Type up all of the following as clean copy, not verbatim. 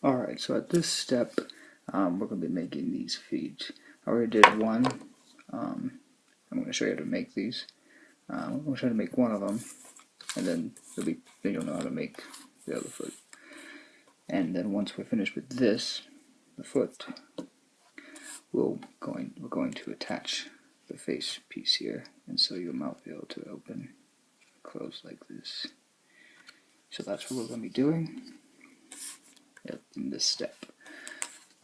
Alright, so at this step, we're going to be making these feet. I already did one. I'm going to show you how to make these. I'm going to show you how to make one of them, and then you'll know how to make the other foot. And then once we're finished with this, the foot, we're going to attach the face piece here, and so your mouth will be able to open, close like this. So that's what we're going to be doing in this step.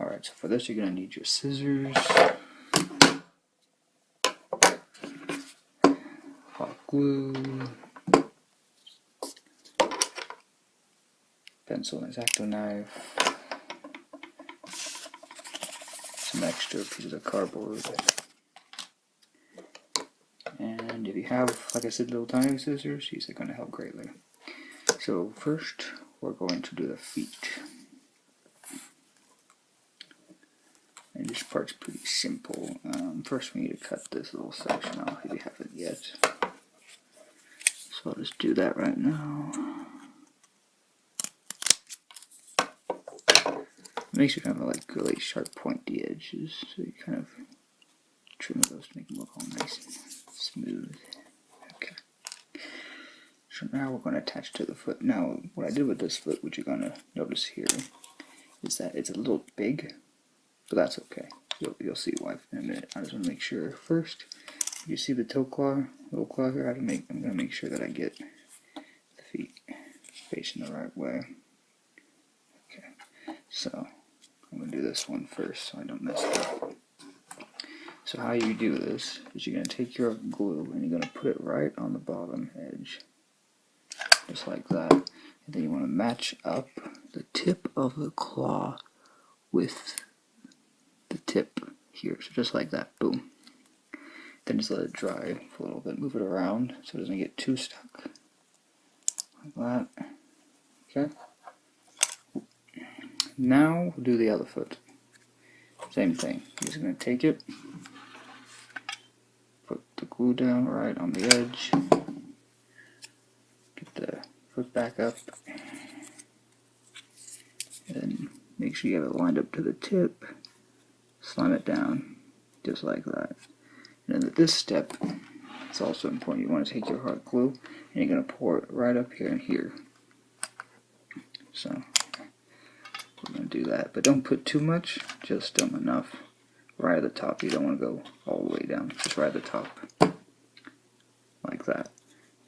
Alright, so for this you're going to need your scissors, hot glue, pencil and X-Acto knife, some extra pieces of cardboard, and if you have, like I said, little tiny scissors, these are going to help greatly. So first we're going to do the feet. And this part's pretty simple. First we need to cut this little section off if you haven't yet. So I'll just do that right now. Make sure you have like really sharp pointy edges, so you kind of trim those to make them look all nice and smooth. Okay. So now we're going to attach to the foot. Now what I did with this foot, what you're going to notice here, is that it's a little big. But that's okay. You'll see why in a minute. I just want to make sure first. You see the toe claw, little claw here. I'm going to make sure that I get the feet facing the right way. Okay. So I'm going to do this one first, so I don't mess it up. So how you do this is you're going to take your glue and you're going to put it right on the bottom edge, just like that. And then you want to match up the tip of the claw with the tip here, so just like that, boom. Then just let it dry for a little bit, move it around so it doesn't get too stuck, like that. Okay. Now we'll do the other foot. Same thing. You're just going to take it, put the glue down right on the edge, get the foot back up, and make sure you have it lined up to the tip. Slime it down, just like that. And then at this step, it's also important. You want to take your hot glue and you're going to pour it right up here and here. So we're going to do that, but don't put too much, just enough right at the top. You don't want to go all the way down, just right at the top, like that.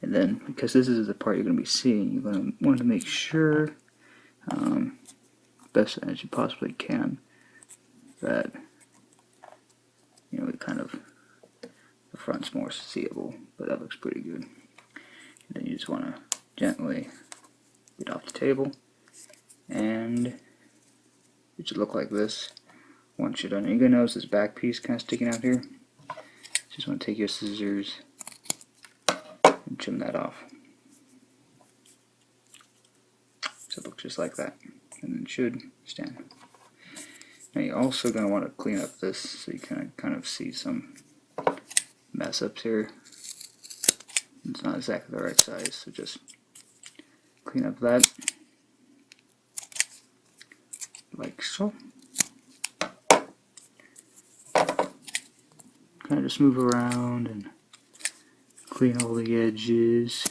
And then, because this is the part you're going to be seeing, you're going to want to make sure, best as you possibly can, that it kind of, the front's more seeable, but that looks pretty good. And then you just want to gently get off the table, and it should look like this once you're done. You're going to notice this back piece kind of sticking out here. Just want to take your scissors and trim that off. So it looks just like that, and it should stand. Now you're also going to want to clean up this, so you can kind of see some mess ups here. It's not exactly the right size, so just clean up that, like so. Kind of just move around and clean all the edges.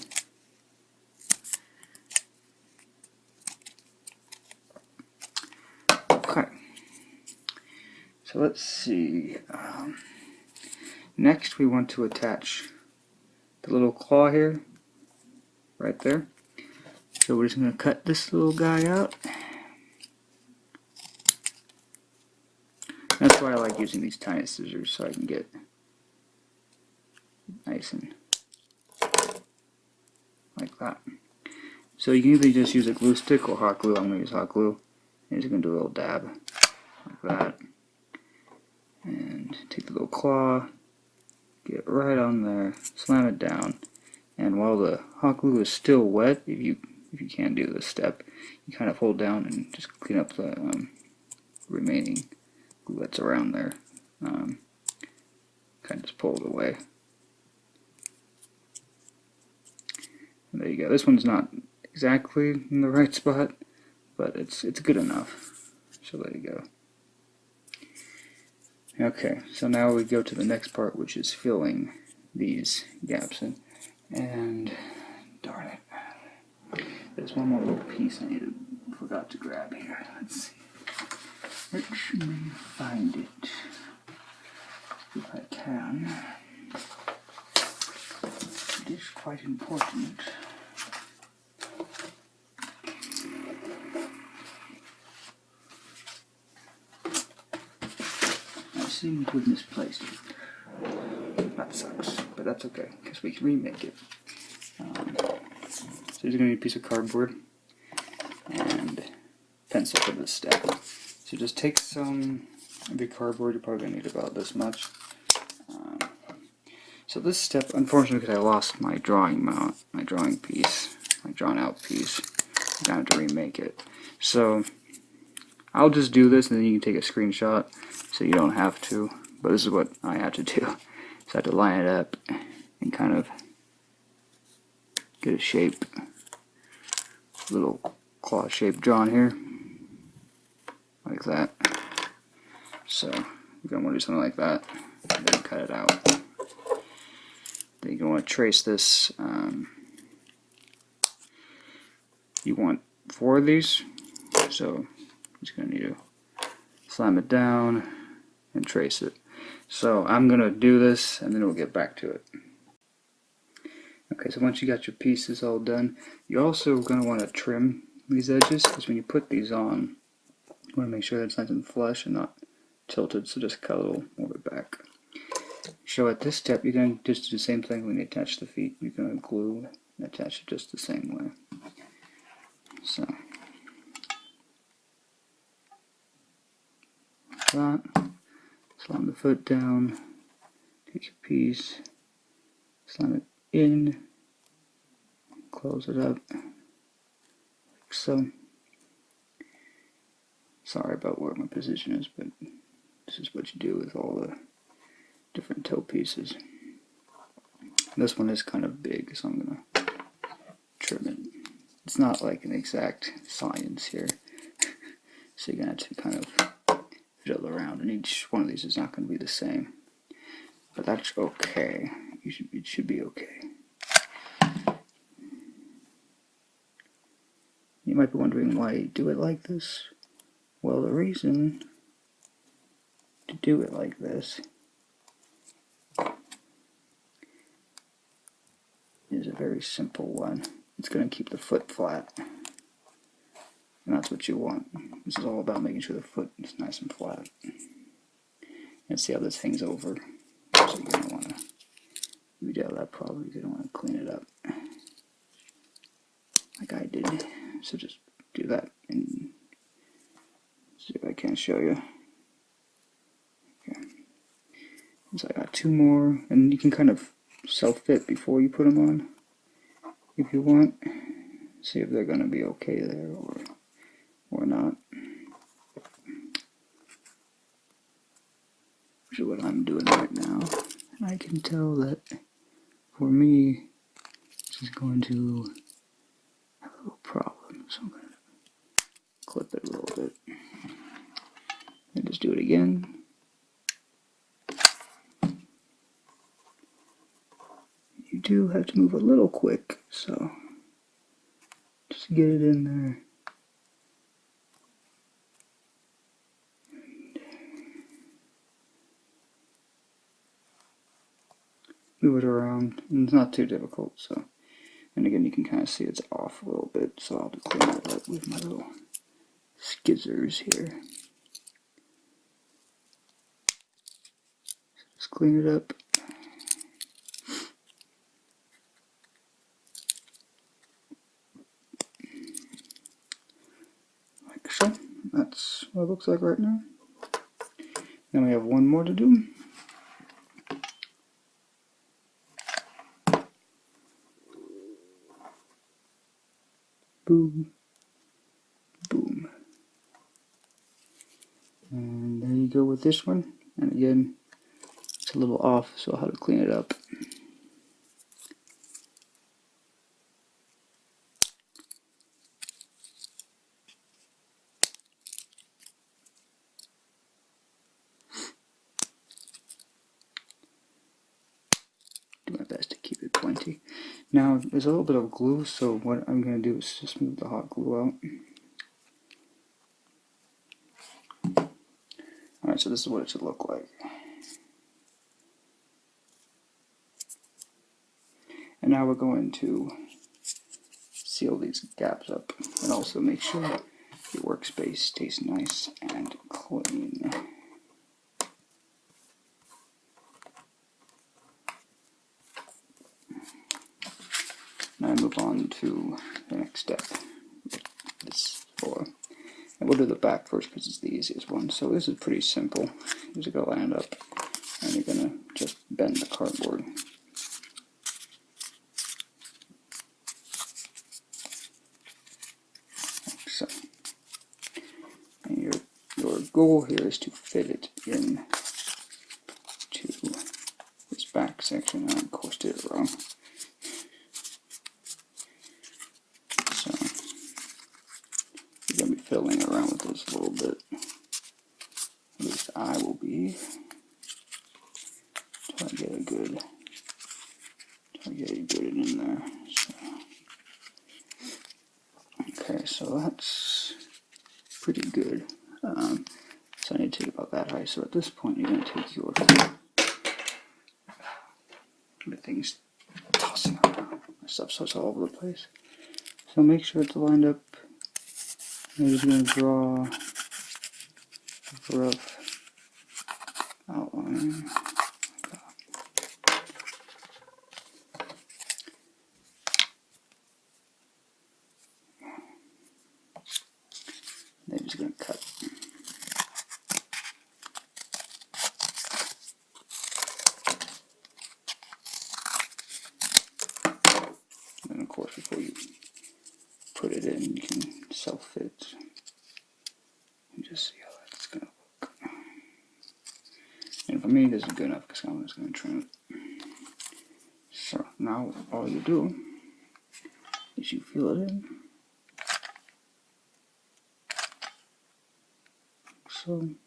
Okay. So let's see. Next we want to attach the little claw here, right there. So we're just going to cut this little guy out. That's why I like using these tiny scissors, so I can get nice and like that. So you can either just use a glue stick or hot glue. I'm going to use hot glue. And just going to do a little dab like that. And take the little claw, get right on there, slam it down, and while the hot glue is still wet, if you can't do this step, you kind of hold down and just clean up the remaining glue that's around there. Kind of just pull it away. And there you go. This one's not exactly in the right spot, but it's good enough. so let it go. Okay, so now we go to the next part, which is filling these gaps in. And darn it, there's one more little piece I forgot to grab here. Let's see. Let me find it if I can. It is quite important. I seem to have misplaced it. That sucks, but that's okay, because we can remake it. So you're going to need a piece of cardboard and pencil for this step. So just take some of your cardboard. You're probably going to need about this much. So this step, unfortunately, because I lost my drawing mount, my drawing piece, my drawn out piece, I'm going to have to remake it. So I'll just do this and then you can take a screenshot so you don't have to, but this is what I had to do. So I had to line it up and kind of get a shape, little claw shape drawn here, like that. So you're going to want to do something like that, and then cut it out. Then you're going to want to trace this. You want 4 of these, so you're just going to need to slam it down and trace it. So I'm going to do this and then we'll get back to it. Okay, so once you got your pieces all done, you're also going to want to trim these edges, because when you put these on, you want to make sure that it's nice and flush and not tilted, so just cut a little more of it back. So at this step, you're going to just do the same thing when you attach the feet. You're going to glue and attach it just the same way. So, like that. Slam the foot down, take your piece, slam it in, close it up, like so. Sorry about where my position is, but this is what you do with all the different toe pieces. This one is kind of big, so I'm going to trim it. It's not like an exact science here, so you're going to have to kind of fiddle around, and each one of these is not going to be the same. But that's okay. It should be okay. You might be wondering why I do it like this. Well, the reason to do it like this is a very simple one. It's going to keep the foot flat. And that's what you want. This is all about making sure the foot is nice and flat. And see how this thing's over. So you're going to want to weed out that problem. You're going to want to clean it up. Like I did. So just do that and see if I can show you. Okay. So I got 2 more, and you can kind of self-fit before you put them on, if you want. See if they're going to be okay there or not. Which is what I'm doing right now. And I can tell that for me, this is going to have a little problem. So I'm going to clip it a little bit. And just do it again. You do have to move a little quick, so just get it in there. Move it around, and it's not too difficult, so. And again, you can kind of see it's off a little bit, so I'll just clean it up with my little skizzers here. Just clean it up. Like so. That's what it looks like right now. Then we have one more to do. Boom. Boom. And there you go with this one. And again, it's a little off, so I'll have to clean it up. Now, there's a little bit of glue, so what I'm going to do is just move the hot glue out. Alright, so this is what it should look like. And now we're going to seal these gaps up and also make sure your workspace stays nice and clean. Now I move on to the next step, this floor. And we'll do the back first because it's the easiest one. So this is pretty simple. You're just going to line it up and you're going to just bend the cardboard. So, and your goal here is to fit it in to this back section. I of course did it wrong. So you're going to be fiddling around with this a little bit. At least I will be. Try to get it good in there. So, okay, so that's pretty good. So I need to take about that high. So at this point, you're going to take your things tossing around. My stuff's all over the place. So make sure it's lined up. I'm just going to draw a rough outline. Then I'm just going to cut. And of course, before you put it in, you can self-fit and just see how that's going to look. And for me, this is good enough because I'm just going to trim it. So now all you do is you fill it in. So then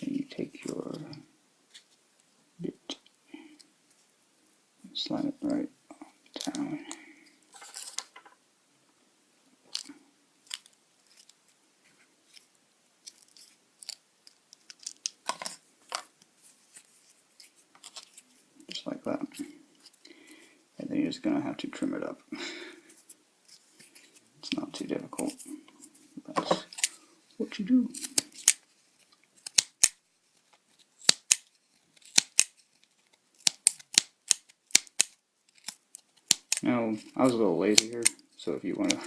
you take your bit and slide it right down. Just like that. And then you're just going to have to trim it up. It's not too difficult. That's what you do. Now, I was a little lazy here, so if you want to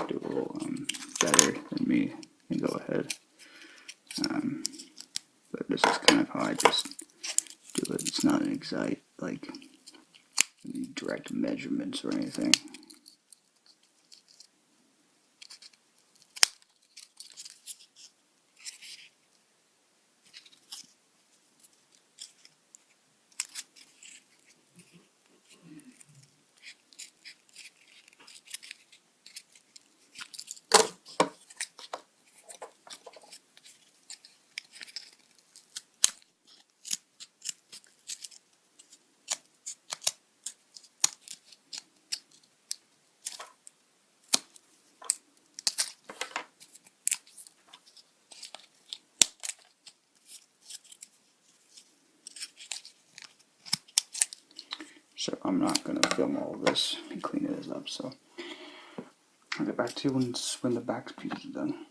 do a little better than me, then go ahead. But this is kind of how I just do it. It's not an exact, like, direct measurements or anything. So I'm not going to film all of this and clean it up, so I'll get back to you when the back piece is done.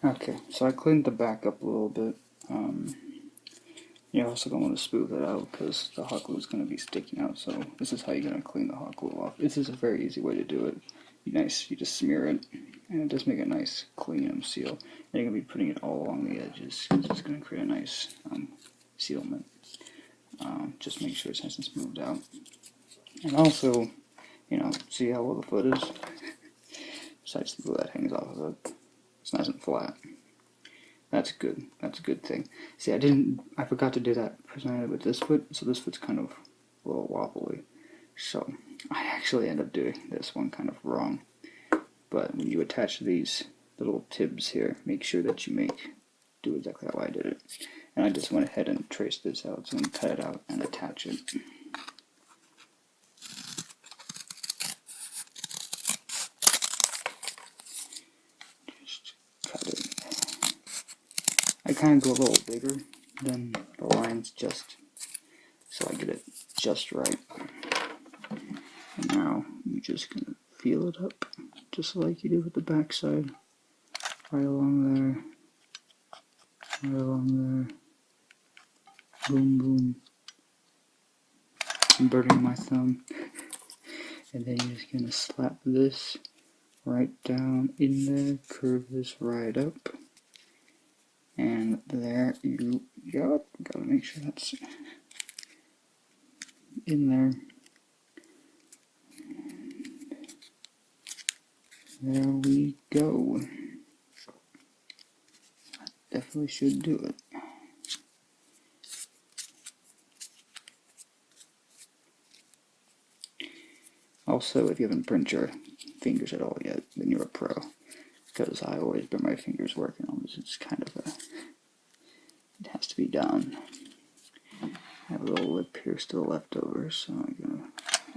Okay, so I cleaned the back up a little bit. You also don't want to smooth it out because the hot glue is going to be sticking out, so this is how you're going to clean the hot glue off. This is a very easy way to do it. Nice, you just smear it, and it does make a nice clean seal. And you're going to be putting it all along the edges because it's going to create a nice sealment. Just make sure it's nice and smoothed out. And also, you know, see how well the foot is? Besides the glue that hangs off of it. It's nice and flat. That's good. That's a good thing. See, I forgot to do that presented with this foot, so this foot's kind of a little wobbly. So, I actually end up doing this one kind of wrong. But when you attach these little tibs here, make sure that you do exactly how I did it. And I just went ahead and traced this out, so I'm going to cut it out and attach it. Just cut it. I kind of go a little bigger than the lines just so I get it just right. And now you're just going to feel it up, just like you do with the back side. Right along there. Right along there. Boom, boom. I'm burning my thumb. And then you're just going to slap this right down in there, curve this right up. And there you go. Gotta make sure that's in there. There we go. Definitely should do it. Also, if you haven't burnt your fingers at all yet, then you're a pro. Because I always burn my fingers working on this. It's kind of a... It has to be done. I have a little lip here still left over, so I'm gonna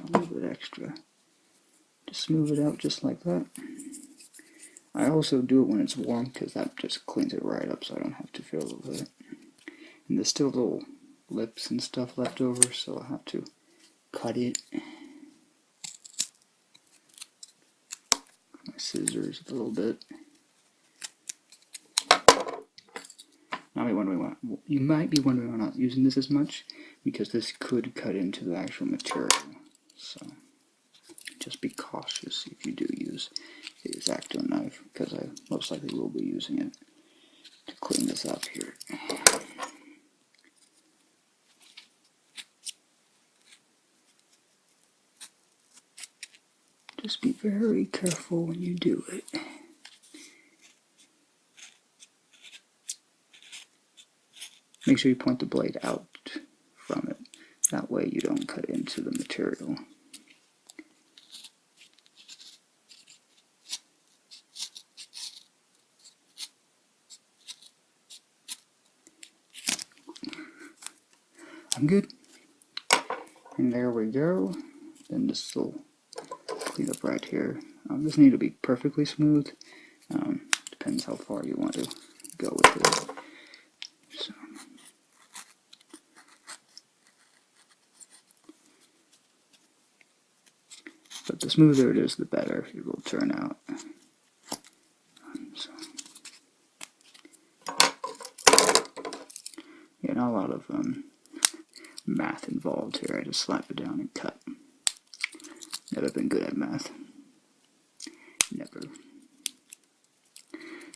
a little bit extra. Just smooth it out just like that. I also do it when it's warm, because that just cleans it right up so I don't have to fiddle with it. And there's still little lips and stuff left over, so I'll have to cut it. My scissors a little bit. You might be wondering why I'm not using this as much, because this could cut into the actual material. So just be cautious if you do use the X-Acto knife, because I most likely will be using it to clean this up here. Just be very careful when you do it. Make sure you point the blade out from it. That way you don't cut into the material. I'm good. And there we go. Then this will clean up right here. This needs to be perfectly smooth. Depends how far you want to go with it. So. But the smoother it is, the better it will turn out. So. Yeah, not a lot of math involved here. I just slap it down and cut. Never been good at math. Never.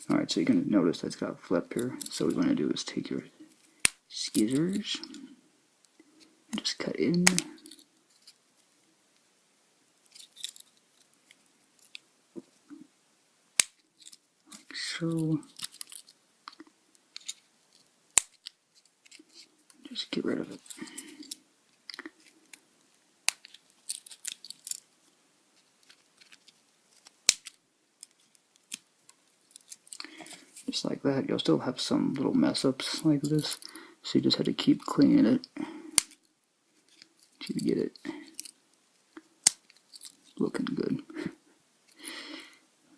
Alright, so you're going to notice that it's got a flip here. So what you want to do is take your scissors and just cut in. Like so. Just get rid of it. Just like that. You'll still have some little mess ups like this, so you just have to keep cleaning it to get it looking good.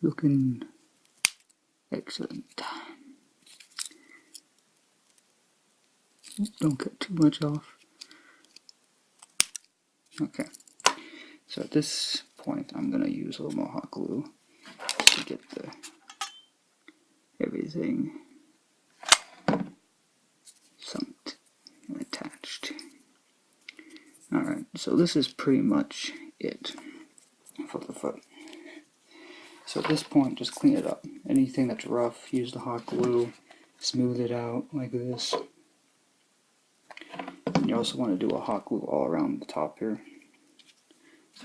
Looking excellent. Don't cut too much off. Okay, so at this point I'm going to use a little more hot glue to get everything sunked and attached. Alright, so this is pretty much it for the foot. So at this point, just clean it up. Anything that's rough, use the hot glue, smooth it out like this. And you also want to do a hot glue all around the top here.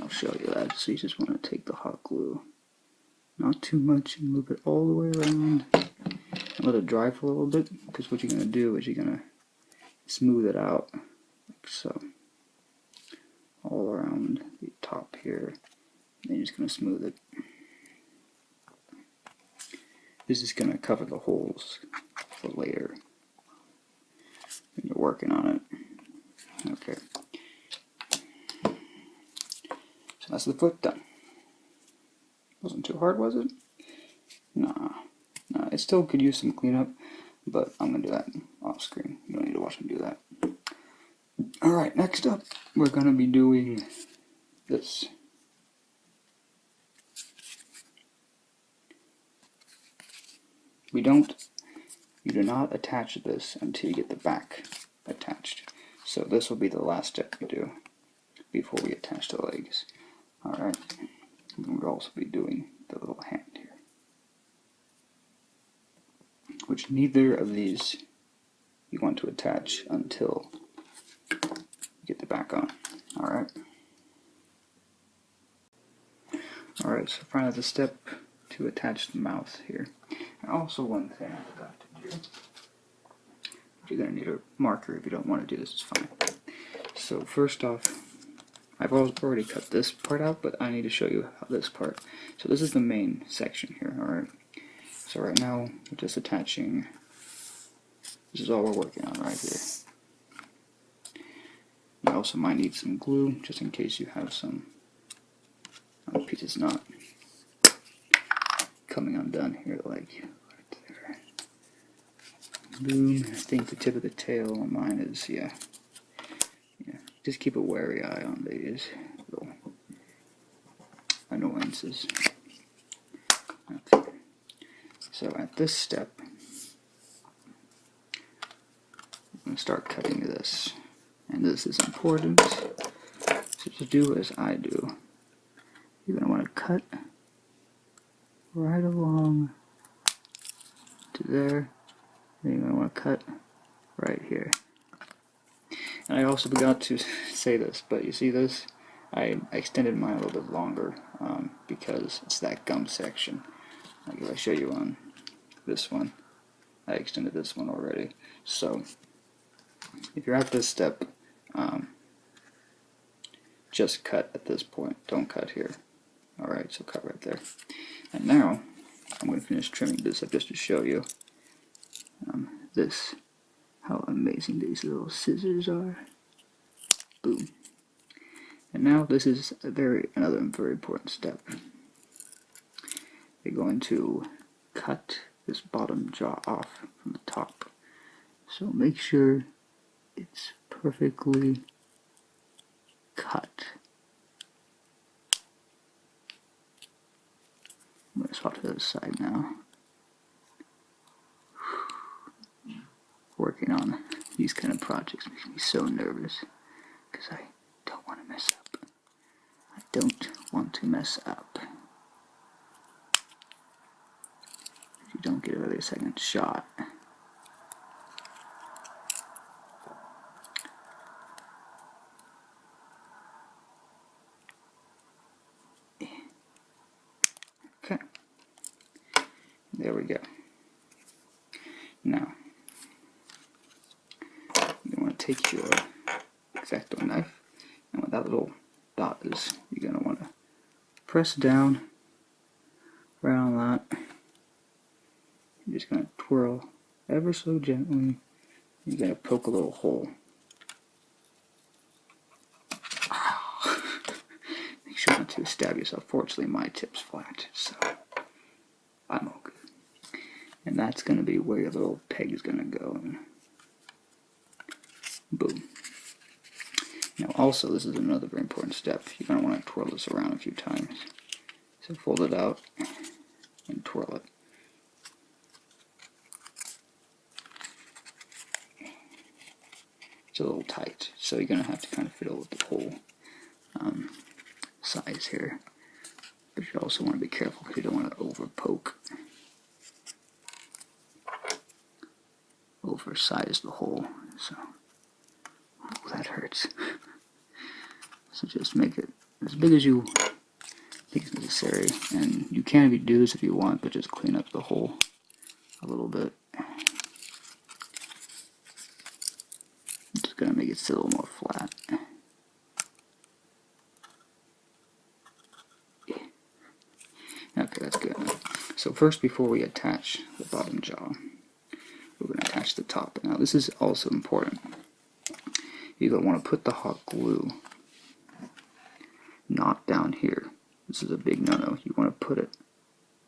I'll show you that. So you just want to take the hot glue, not too much, and loop it all the way around. And let it dry for a little bit, because what you're going to do is you're going to smooth it out like so. All around the top here. And then you're just going to smooth it. This is going to cover the holes for later. and you're working on it. Okay. So that's the foot done. Wasn't too hard, was it? Nah. It still could use some cleanup, but I'm going to do that off screen. You don't need to watch me do that. Alright, next up, we're going to be doing this. You do not attach this until you get the back attached. So this will be the last step we do before we attach the legs. Alright, we'll also be doing the little hand here, which neither of these you want to attach until you get the back on. Alright. Alright, so finally the step to attach the mouth here. And also one thing I forgot to do. You're going to need a marker. If you don't want to do this, it's fine. So first off, I've already cut this part out, but I need to show you how this part. So this is the main section here, alright? So right now, we're just attaching, this is all we're working on right here. You also might need some glue, just in case you have some pieces not coming undone here, like right there. Boom. I think the tip of the tail on mine is, yeah. Just keep a wary eye on these little annoyances. Okay. So at this step, I'm going to start cutting this. And this is important. So to do as I do, you're going to want to cut right along to there. Then you're going to want to cut right here. And I also forgot to say this, but you see this? I extended mine a little bit longer because it's that gum section. Like if I show you on this one, I extended this one already. So if you're at this step, just cut at this point. Don't cut here. Alright, so cut right there. And now I'm going to finish trimming this up just to show you how amazing these little scissors are. Boom. And now this is another very important step. You're going to cut this bottom jaw off from the top. So make sure it's perfectly cut. I'm going to swap to the other side now. Working on these kind of projects makes me so nervous because I don't want to mess up. I don't want to mess up. If you don't get a really second shot. Okay. There we go. Now, you want to take your X-Acto knife, and what that little dot is, you're going to want to press down around that. You're just going to twirl ever so gently. You're going to poke a little hole. Make sure not to stab yourself. Fortunately, my tip's flat, so I'm all good. And that's going to be where your little peg is going to go. Boom. Now also, this is another very important step. You're going to want to twirl this around a few times. So fold it out and twirl it. It's a little tight, so you're going to have to kind of fiddle with the whole size here. But you also want to be careful because you don't want to over poke. Oversize the hole. So, oh, that hurts. So just make it as big as you think is necessary. And you can if you do this if you want, but just clean up the hole a little bit. I'm just going to make it sit a little more flat. Okay, that's good. So first, before we attach the bottom jaw, we're going to attach the top. Now this is also important. You're going to want to put the hot glue not down here. This is a big no-no. You want to put it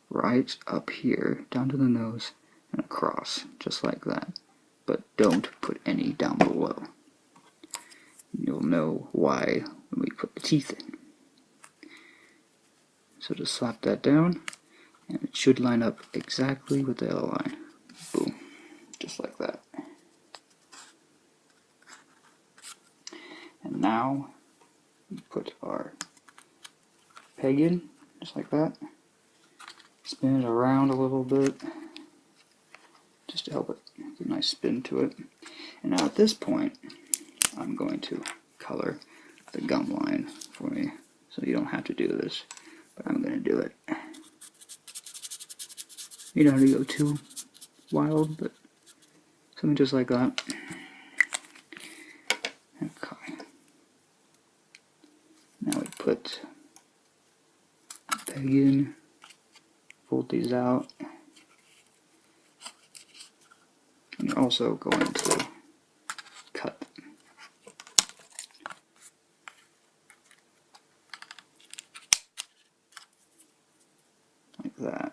right up here, down to the nose, and across, just like that. But don't put any down below. You'll know why when we put the teeth in. So just slap that down, and it should line up exactly with the yellow line. Boom. Just like that. And now, we put our peg in, just like that. Spin it around a little bit, just to help it get a nice spin to it. And now at this point, I'm going to color the gum line for me, so you don't have to do this, but I'm going to do it. You don't have to go too wild, but something just like that. Okay. Now we put the peg in, fold these out, and you're also going to cut. Like that.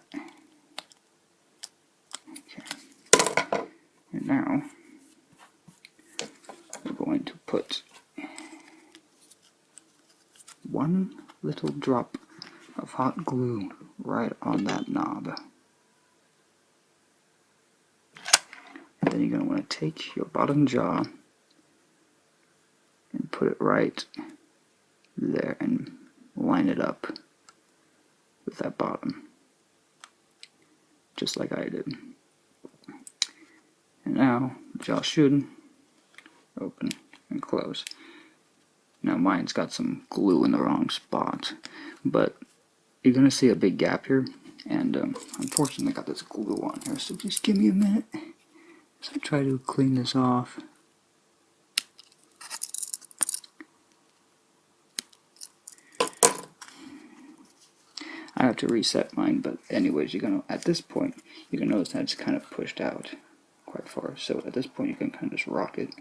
Okay. And now we're going to put one little drop of hot glue right on that knob. And then you're going to want to take your bottom jaw and put it right there and line it up with that bottom, just like I did. And now the jaw should open and close. Now mine's got some glue in the wrong spot, but you're going to see a big gap here, and unfortunately I got this glue on here, so just give me a minute as I try to clean this off. I have to reset mine, but anyways, you're gonna, at this point, you're gonna notice that it's kind of pushed out quite far. So at this point, you can kind of just rock it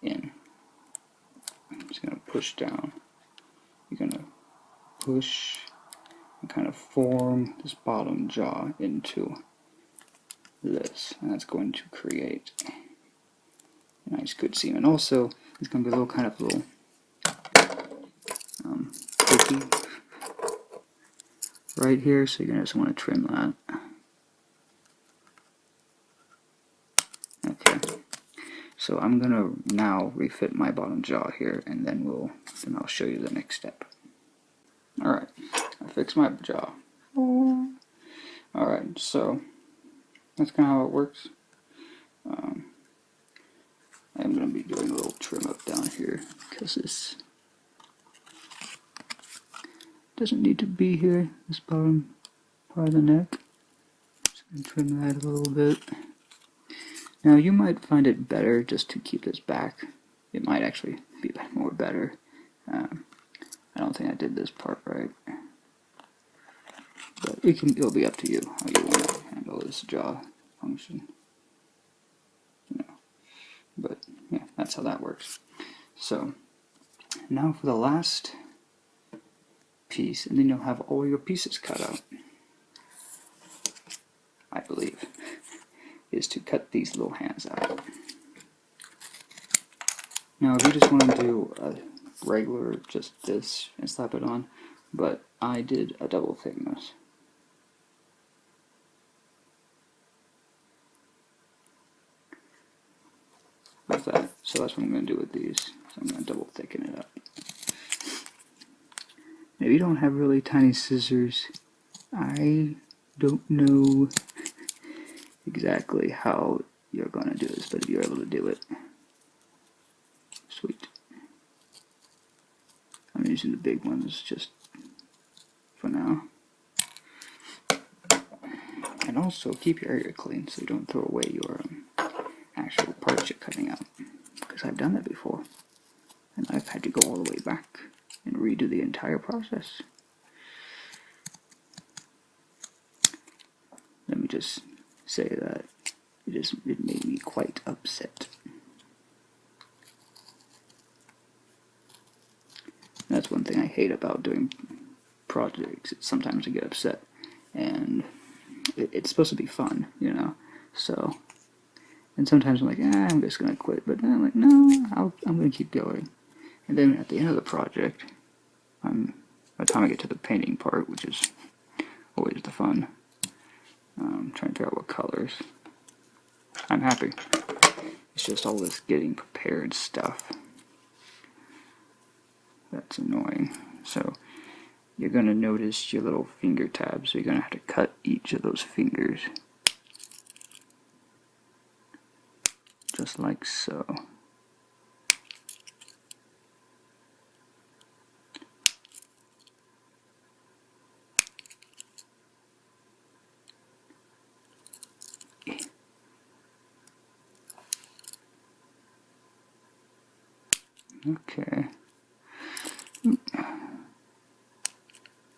in. I'm just gonna push down. You're gonna push and kind of form this bottom jaw into this, and that's going to create a nice good seam. And also, it's gonna be a little kind of little sticky right here, so you're gonna just want to trim that. Okay, so I'm gonna now refit my bottom jaw here, and then I'll show you the next step. All right, I fixed my jaw. All right, so that's kind of how it works. I'm gonna be doing a little trim up down here because this doesn't need to be here, this bottom part of the neck. Just going to trim that a little bit. Now you might find it better just to keep this back. It might actually be more better. I don't think I did this part right. But it'll be up to you how you want to handle this jaw function. But yeah, that's how that works. So now for the last piece, and then you'll have all your pieces cut out, I believe, is to cut these little hands out. Now if you just want to do a regular, just this, and slap it on, but I did a double thickness. With that, so that's what I'm going to do with these. So I'm going to double thicken it up. If you don't have really tiny scissors, I don't know exactly how you're going to do this, but if you're able to do it, sweet. I'm using the big ones just for now. And also keep your area clean so you don't throw away your actual parts you're cutting out, because I've done that before and I've had to go all the way back and redo the entire process. Let me just say that it made me quite upset. That's one thing I hate about doing projects. Sometimes I get upset, and it's supposed to be fun, you know. So, and sometimes I'm like, I'm just gonna quit. But then I'm like, no, I'm gonna keep going. And then at the end of the project, by the time I get to the painting part, which is always the fun, trying to figure out what colors, I'm happy. It's just all this getting prepared stuff that's annoying. So you're going to notice your little finger tabs, so you're going to have to cut each of those fingers. Just like so. Okay.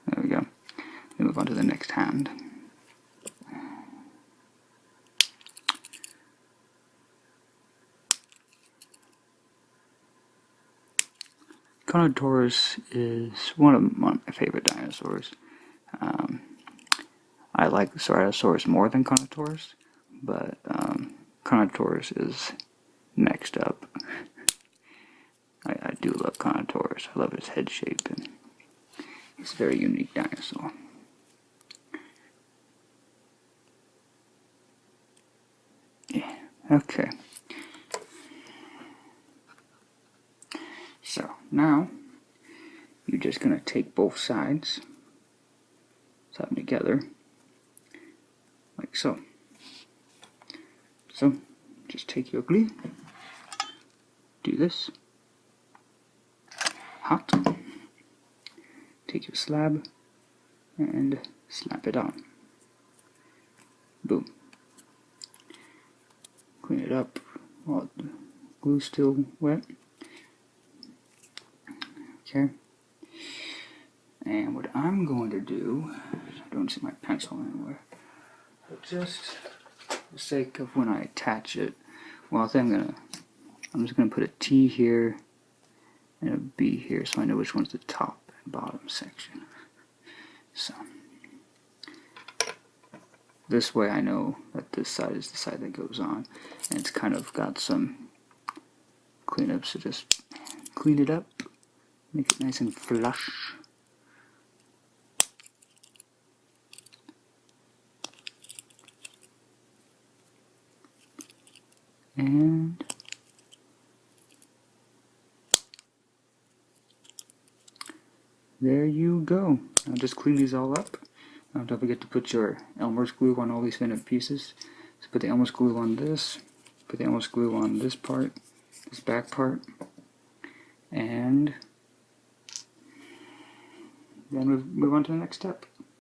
There we go. We move on to the next hand. Carnotorus is one of my favorite dinosaurs. I like the Ceratosaurus more than Carnotaurus, but Carnotaurus is next up. I do love Carnotaurus. I love his head shape, and he's a very unique dinosaur. Yeah, okay. So now you're just going to take both sides, slap them together, like so. So just take your glue, do this, hot, take your slab and slap it on. Boom. Clean it up while the glue's still wet. Okay. And what I'm going to do, I don't see my pencil anywhere, but just for the sake of when I attach it, well, I think I'm just gonna put a T here and a B here, so I know which one's the top and bottom section. So this way I know that this side is the side that goes on, and it's kind of got some cleanup, so just clean it up, make it nice and flush. And there you go. Now just clean these all up. Don't forget to put your Elmer's glue on all these finished pieces. So put the Elmer's glue on this, put the Elmer's glue on this part, this back part, and then we'll move on to the next step.